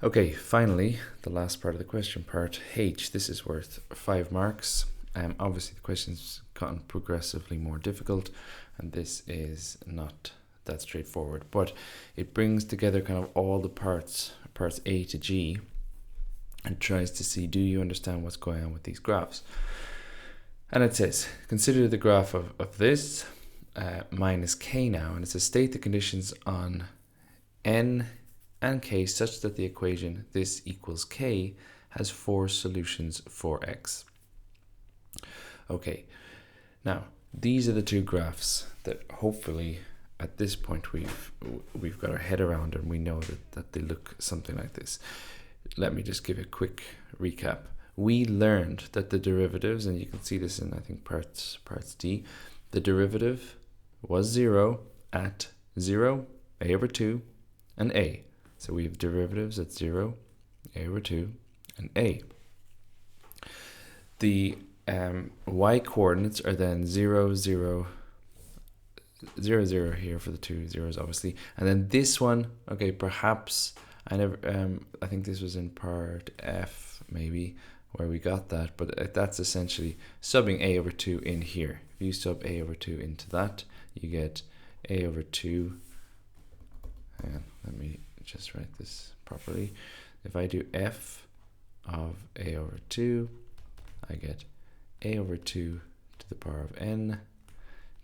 Okay, finally, the last part of the question, part H. This is worth 5 marks. Obviously, the question's gotten progressively more difficult, and this is not that straightforward, but it brings together kind of all the parts A to G, and tries to see, do you understand what's going on with these graphs? And it says, consider the graph of this minus k now, and it says state the conditions on n and k such that the equation this equals k has 4 solutions for x. Okay, now these are the two graphs that hopefully at this point we've got our head around, and we know that they look something like this. Let me just give a quick recap. We learned that the derivatives, and you can see this in I think parts D, the derivative was 0 at 0, a over 2, and a. So we have derivatives at 0, a over 2, and a. The y coordinates are then 0, 0, 0, 0 here for the two zeros, obviously. And then this one, okay, perhaps, I think this was in part F, maybe, where we got that, but that's essentially subbing a over 2 in here. If you sub a over 2 into that, you get a over 2. Hang on, let me just write this properly. If I do f of a over 2, I get a over 2 to the power of n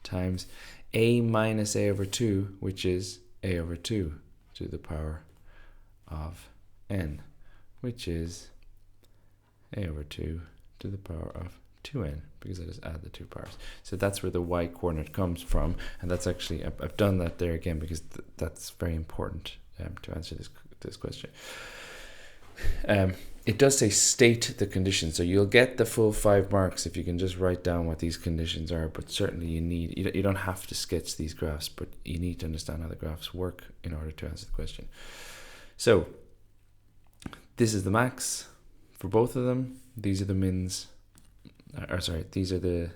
times a minus a over 2, which is a over 2 to the power of n, which is a over 2 to the power of 2n, because I just add the two powers. So that's where the y coordinate comes from, and that's actually, I've done that there again because that's very important to answer this question. It does say state the conditions, so you'll get the full 5 marks if you can just write down what these conditions are, but certainly you don't have to sketch these graphs, but you need to understand how the graphs work in order to answer the question. So this is the max for both of them. These are the mins, these are the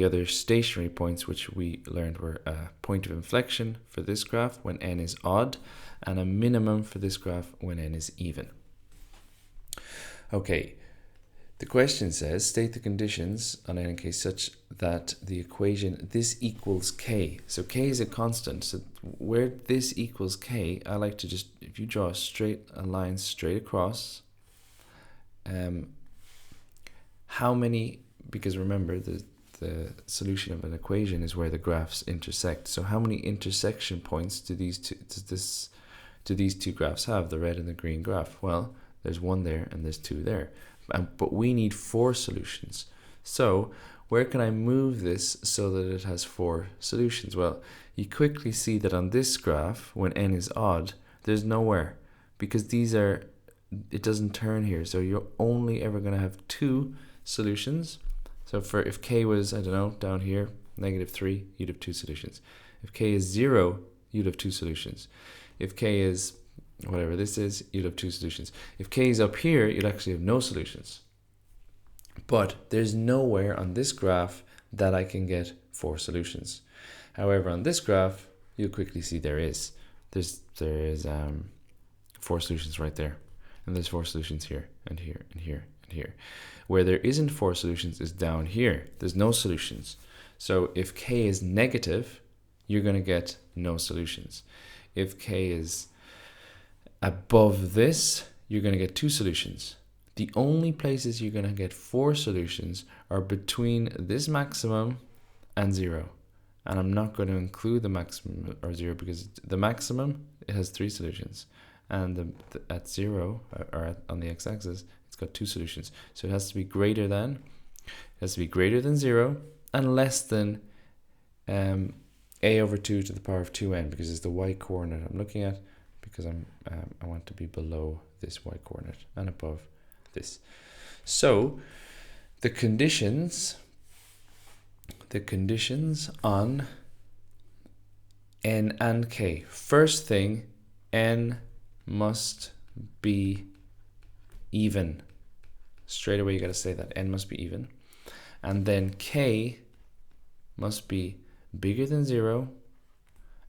other stationary points, which we learned were a point of inflection for this graph when n is odd, and a minimum for this graph when n is even. Okay, the question says state the conditions on n and k such that the equation this equals k. So k is a constant, so where this equals k, I like to just, if you draw a line straight across, how many, because remember the solution of an equation is where the graphs intersect. So how many intersection points do these two graphs have, the red and the green graph? Well, there's 1 there and there's 2 there. But we need 4 solutions. So where can I move this so that it has 4 solutions? Well, you quickly see that on this graph, when n is odd, there's nowhere, because it doesn't turn here. So you're only ever going to have 2 solutions. So if k was, I don't know, down here, -3, you'd have 2 solutions. If k is 0, you'd have 2 solutions. If k is whatever this is, you'd have 2 solutions. If k is up here, you'd actually have no solutions. But there's nowhere on this graph that I can get 4 solutions. However, on this graph, you'll quickly see there is 4 solutions right there. And there's 4 solutions here, and here, and here, and here. Where there isn't 4 solutions is down here. There's no solutions. So if k is negative, you're going to get no solutions. If k is above this, you're going to get 2 solutions. The only places you're going to get 4 solutions are between this maximum and 0. And I'm not going to include the maximum or 0, because the maximum, it has 3 solutions. And at 0, or on the x-axis, it's got 2 solutions. So it has to be greater than 0 and less than a over 2 to the power of 2n, because it's the y coordinate I'm looking at, because I want to be below this y coordinate and above this. So the conditions on n and k. First thing, n must be even. Straight away you got to say that n must be even. And then k must be bigger than 0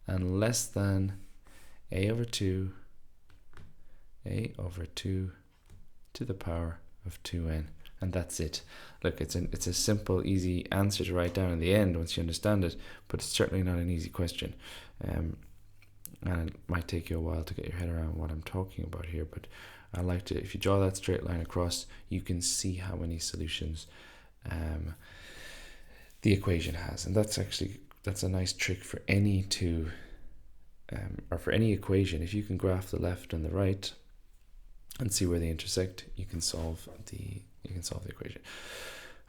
and less than a over 2 a over 2 to the power of 2n. And that's it. Look, it's a simple, easy answer to write down in the end once you understand it, but it's certainly not an easy question. And it might take you a while to get your head around what I'm talking about here, but I like to, if you draw that straight line across, you can see how many solutions the equation has. And that's a nice trick for any two, or for any equation. If you can graph the left and the right and see where they intersect, you can solve the equation.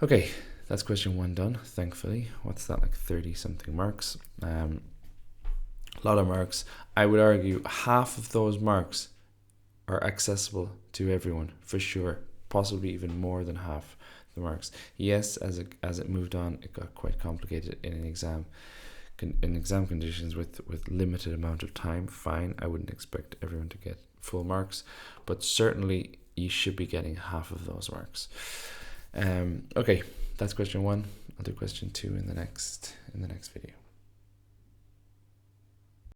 Okay, that's question 1 done, thankfully. What's that, like 30 something marks? A lot of marks. I would argue half of those marks are accessible to everyone for sure, possibly even more than half the marks. Yes, as it moved on, it got quite complicated in exam conditions with limited amount of time. Fine, I wouldn't expect everyone to get full marks, but certainly you should be getting half of those marks. Okay, that's question 1. I'll do question 2 in the next video.